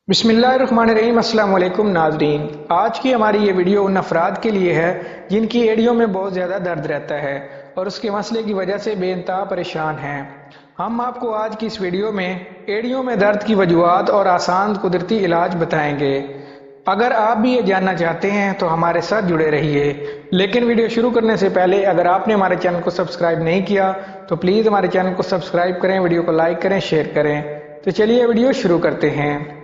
बिस्मिल्लाहिर्रहमानिर्रहीम। अस्सलाम वालेकुम नाज़रीन, आज की हमारी ये वीडियो उन अफराद के लिए है जिनकी एड़ियों में बहुत ज़्यादा दर्द रहता है और उसके मसले की वजह से बेइंतहा परेशान हैं। हम आपको आज की इस वीडियो में एड़ियों में दर्द की वजूहात और आसान कुदरती इलाज बताएंगे। अगर आप भी ये जानना चाहते हैं तो हमारे साथ जुड़े रहिए। लेकिन वीडियो शुरू करने से पहले अगर आपने हमारे चैनल को सब्सक्राइब नहीं किया तो प्लीज़ हमारे चैनल को सब्सक्राइब करें, वीडियो को लाइक करें, शेयर करें। तो चलिए वीडियो शुरू करते हैं।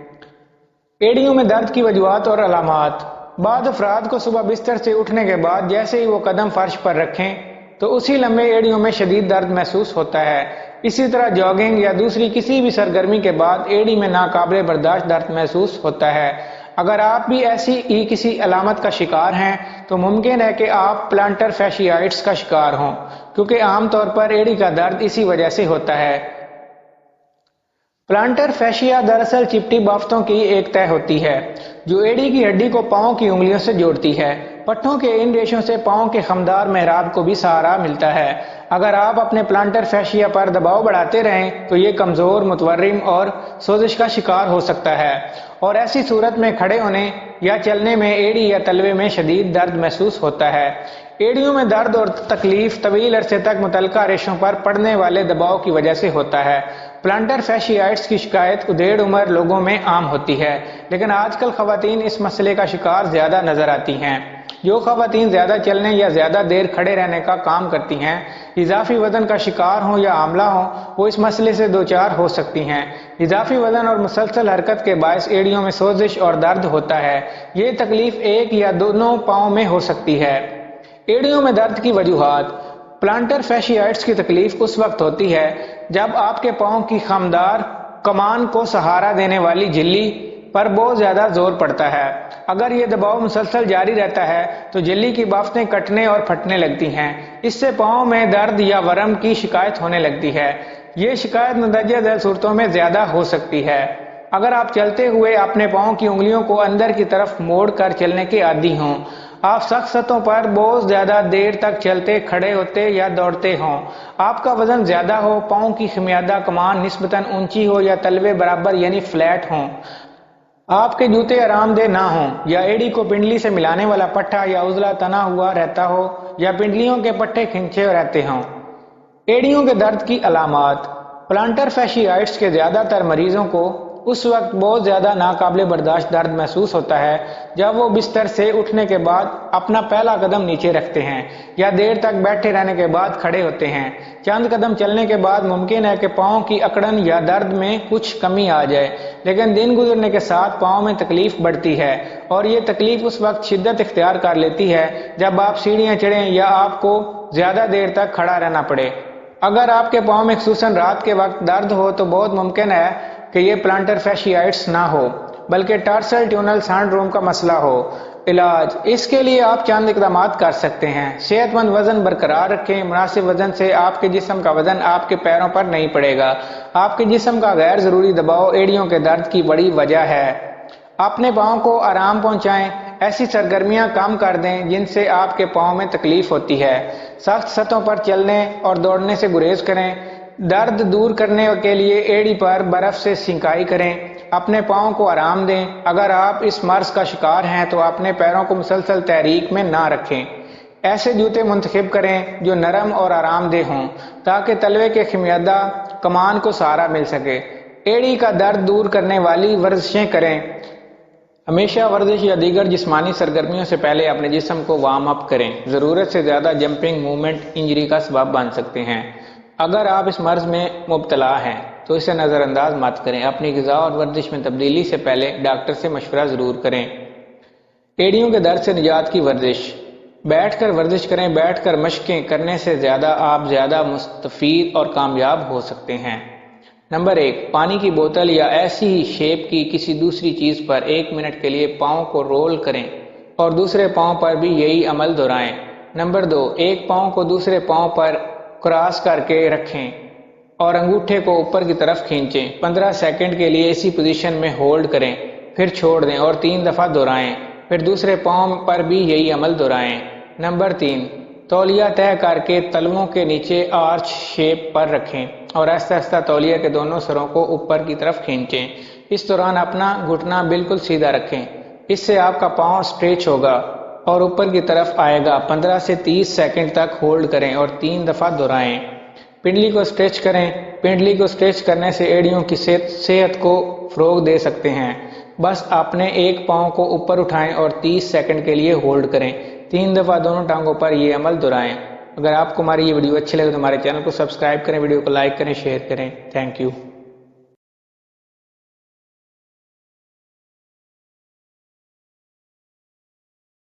एड़ियों में दर्द की वजूहात और अलामात। बाद अफराद को सुबह बिस्तर से उठने के बाद जैसे ही वो कदम फर्श पर रखें तो उसी लम्हे एड़ियों में शदीद दर्द महसूस होता है। इसी तरह जॉगिंग या दूसरी किसी भी सरगर्मी के बाद एड़ी में नाकाबिले बर्दाश्त दर्द महसूस होता है। अगर आप भी ऐसी ही किसी अलामत का शिकार हैं तो मुमकिन है कि आप प्लांटर फैशियाइटिस का शिकार हों, क्योंकि आमतौर पर एड़ी का दर्द इसी वजह से होता है। प्लांटर फैशिया दरअसल चिपटी बाफ्तों की एक तह होती है जो एड़ी की हड्डी को पांव की उंगलियों से जोड़ती है। पट्टों के इन रेशों से पांव के खमदार मेहराब को भी सहारा मिलता है। अगर आप अपने प्लांटर फैशिया पर दबाव बढ़ाते रहें तो ये कमजोर, मुतवर्रिम और सोजिश का शिकार हो सकता है और ऐसी सूरत में खड़े होने या चलने में एड़ी या तलवे में शदीद दर्द महसूस होता है। एड़ियों में दर्द और तकलीफ तवील अरसे तक मुतलका रेशों पर पड़ने वाले दबाव की वजह से होता है। प्लांटर फैशियाइटिस की शिकायत उदेड़ उम्र लोगों में आम होती है, लेकिन आजकल खवातीन इस मसले का शिकार ज्यादा नजर आती हैं। जो खवातीन ज्यादा चलने या ज्यादा देर खड़े रहने का काम करती हैं, इजाफी वजन का शिकार हों या आमला हों, वो इस मसले से दो चार हो सकती हैं। इजाफी वजन और मुसलसल हरकत के बायस एड़ियों में सोजिश और दर्द होता है। ये तकलीफ एक या दोनों पांव में हो सकती है। एड़ियों में दर्द की वजूहात। प्लांटर फैशियाइटिस की तकलीफ उस वक्त होती है जब आपके पांव की खमदार कमान को सहारा देने वाली झिल्ली पर बहुत ज्यादा जोर पड़ता है। अगर ये दबाव मुसलसल जारी रहता है तो झिल्ली की बाफ्तें कटने और फटने लगती हैं। इससे पांव में दर्द या वरम की शिकायत होने लगती है। ये शिकायत मुंदरजा झैल सूरतों में ज्यादा हो सकती है। अगर आप चलते हुए अपने पांव की उंगलियों को अंदर की तरफ मोड़ कर चलने के आदी हों, आप सख्त सतहों पर बहुत ज्यादा देर तक चलते, खड़े होते या दौड़ते हों, आपका वजन ज्यादा हो, पांव की खमियादा कमान निस्बतन ऊंची हो या तलवे बराबर यानी फ्लैट हों, आपके जूते आरामदेह ना हों या एड़ी को पिंडली से मिलाने वाला पट्टा या उजला तना हुआ रहता हो या पिंडलियों के पट्टे खिंचे रहते हों। एड़ियों के दर्द की अलामात। प्लांटर फैशियाइटिस के ज्यादातर मरीजों को उस वक्त बहुत ज्यादा नाकाबिले बर्दाश्त दर्द महसूस होता है जब वो बिस्तर से उठने के बाद अपना पहला कदम नीचे रखते हैं या देर तक बैठे रहने के बाद खड़े होते हैं। चंद कदम चलने के बाद मुमकिन है कि पांव की अकड़न या दर्द में कुछ कमी आ जाए, लेकिन दिन गुजरने के साथ पांव में तकलीफ बढ़ती है और ये तकलीफ उस वक्त शिद्दत इख्तियार कर लेती है जब आप सीढ़ियां चढ़ें या आपको ज्यादा देर तक खड़ा रहना पड़े। अगर आपके पांव में खुसूसन रात के वक्त दर्द हो तो बहुत मुमकिन है कि ये प्लांटर फैशियाइटिस ना हो बल्कि टार्सल ट्यूनल सिंड्रोम का मसला हो। इलाज। इसके लिए आप चंद इकदाम कर सकते हैं। सेहतमंद वजन बरकरार रखें। मुनासिब वजन से आपके जिस्म का वजन आपके पैरों पर नहीं पड़ेगा। आपके जिस्म का गैर जरूरी दबाव एड़ियों के दर्द की बड़ी वजह है। अपने पाँव को आराम पहुंचाएं। ऐसी सरगर्मियां कम कर दें जिनसे आपके पाँव में तकलीफ होती है। सख्त सतहों पर चलने और दौड़ने से गुरेज करें। दर्द दूर करने के लिए एड़ी पर बर्फ से सिंकाई करें। अपने पाँव को आराम दें। अगर आप इस मर्ज का शिकार हैं तो अपने पैरों को मुसलसल तहरीक में ना रखें। ऐसे जूते मुंतखब करें जो नरम और आरामदेह हों ताकि तलवे के खमियादा कमान को सहारा मिल सके। एड़ी का दर्द दूर करने वाली वर्जिशें करें। हमेशा वर्जिश या दीगर जिस्मानी सरगर्मियों से पहले अपने जिस्म को वार्म अप करें। जरूरत से ज्यादा जंपिंग मूवमेंट इंजरी का सबब बन सकते हैं। अगर आप इस मर्ज में मुब्तला हैं तो इसे नज़रअंदाज मत करें। अपनी ग़िज़ा और वर्जिश में तब्दीली से पहले डॉक्टर से मशवरा ज़रूर करें। एड़ियों के दर्द से निजात की वर्जिश। बैठकर वर्जिश करें। बैठकर मशकें करने से आप ज़्यादा मुस्तफ़ीद और कामयाब हो सकते हैं। नंबर 1, पानी की बोतल या ऐसी ही शेप की किसी दूसरी चीज़ पर 1 मिनट के लिए पाँव को रोल करें और दूसरे पाँव पर भी यही अमल दोहराएं। नंबर 2, एक पाँव को दूसरे पाँव पर क्रॉस करके रखें और अंगूठे को ऊपर की तरफ खींचें। 15 सेकंड के लिए इसी पोजीशन में होल्ड करें, फिर छोड़ दें और 3 दफ़ा दोहराएं। फिर दूसरे पाँव पर भी यही अमल दोहराएं। नंबर 3, तौलिया तय करके तलवों के नीचे आर्च शेप पर रखें और आहिस्ता आहिस्ता तौलिया के दोनों सिरों को ऊपर की तरफ खींचें। اس دوران اپنا گھٹنا بالکل سیدھا رکھیں، اس سے آپ کا پاؤں اسٹریچ ہوگا اور اوپر کی طرف آئے گا۔ 15 سے 30 سیکنڈ تک ہولڈ کریں اور 3 دفعہ دہرائیں۔ پنڈلی کو اسٹریچ کریں۔ پنڈلی کو اسٹریچ کرنے سے ایڑیوں کی صحت کو فروغ دے سکتے ہیں۔ بس اپنے ایک پاؤں کو اوپر اٹھائیں اور 30 سیکنڈ کے لیے ہولڈ کریں۔ 3 دفعہ دونوں ٹانگوں پر یہ عمل دہرائیں۔ اگر آپ کو ہماری یہ ویڈیو اچھی لگے تو ہمارے چینل کو سبسکرائب کریں، ویڈیو کو لائک کریں، شیئر کریں۔ Thank you.